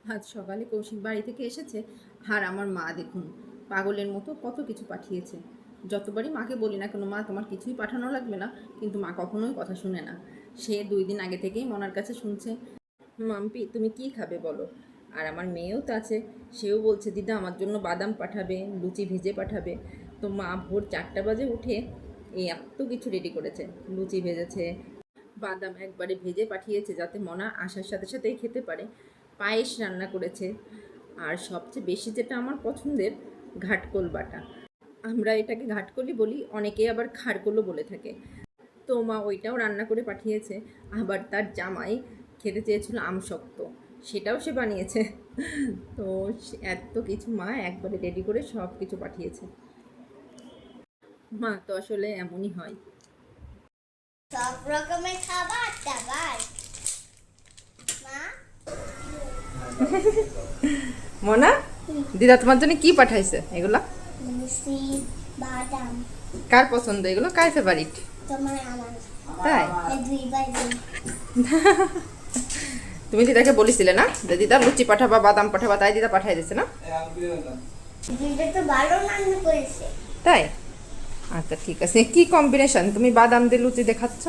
আজ সকালে কৌশিক বাড়ি থেকে এসেছে, আর আমার মা দেখুন পাগলের মতো কত কিছু পাঠিয়েছে। যতবারই মাকে বলি না কেন, মা তোমার কিছুই পাঠানো লাগবে না, কিন্তু মা কখনোই কথা শুনে না। সে 2 দিন আগে থেকেই মনার কাছে শুনছে, মাম্পি তুমি কি খাবে বলো। আর আমার মেয়েও তো আছে, সেও বলছে দিদা আমার জন্য বাদাম পাঠাবে, লুচি ভেজে পাঠাবে। তো মা ভোর 4টা বাজে উঠে এই এত কিছু রেডি করেছে, লুচি ভেজেছে, বাদাম একবারে ভেজে পাঠিয়েছে যাতে মনা আসার সাথে সাথেই খেতে পারে, পায়েস রান্না করেছে, আর সবচেয়ে বেশি যেটা আমার পছন্দের, ঘাটকোল বাটা। আমরা এটাকে ঘাটকোলই বলি, অনেকে আবার খারকোলও বলে থাকে। তো মা ওইটাও রান্না করে পাঠিয়েছে। আবার তার জামাই খেতে চেয়েছিল আমশক্ত, সেটাও সে বানিয়েছে। তো এত কিছু মা একবারে রেডি করে সব কিছু পাঠিয়েছে। মা তো আসলে এমনই হয়। সব রকমের খাবার দাবার মা। মনা, দিদা তোমার জন্য কি পাঠাইছে এগুলা? মিষ্টি বাদাম। কার পছন্দ এগুলো, কার ফেভারিট? তোমার আমার তাই দুই ভাই বোন। তুমি দিদাকে বলেছিলে না যে দিদা লুচি পাঠাবা বাদাম পাঠাবা, তাই দিদা পাঠাই দিয়েছে না? দুইটা তো ভালো রান্না করেছে। তাই আচ্ছা ঠিক আছে। কি কম্বিনেশন, তুমি বাদাম দিয়ে লুচি দেখাচ্ছ?